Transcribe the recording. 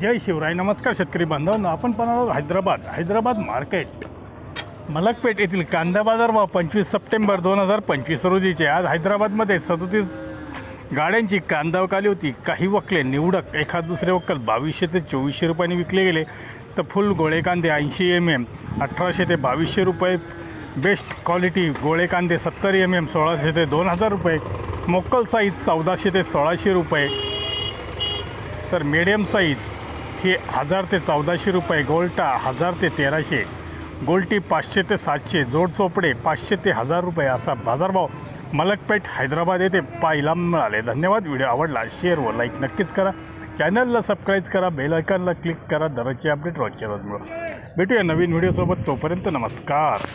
जय शिवराय. नमस्कार शेतकरी बांधवांनो, आपण पाहणार हैदराबाद मार्केट मलकपेट येथील कांदा बाजार भाव 25 सप्टेंबर 2025 रोजीचे. आज हैदराबादमध्ये 37 गाड्यांची कांदा वकाली होती. काही वकले निवडक, एखाद दुसरे वक्कल 2200 ते 2400 रुपयांनी विकले गेले. तर फुल गोळे कांदे 80 mm 1800 ते 2200 रुपये. बेस्ट क्वालिटी गोळे कांदे 70 mm 1600 ते 2000 रुपये. मोकल साईज 1400 ते 1600 रुपये. तर मीडियम साईज हे 1000 ते 1400 रुपये. गोल्टा 1000 ते 1300. गोल्टी 500 ते 700. जोड चोपडे 500 ते 1000 रुपये. असा बाजारभाव मलकपेट हैदराबाद येथे पाहायला मिळाले. धन्यवाद. व्हिडिओ आवडला शेअर व लाईक नक्कीच करा. चॅनलला सबस्क्राईब करा. बेल आयकॉनला क्लिक करा. दररोजचे अपडेट रोजच्या रोज मिळवा. भेटूया नवीन व्हिडिओसोबत. तोपर्यंत नमस्कार.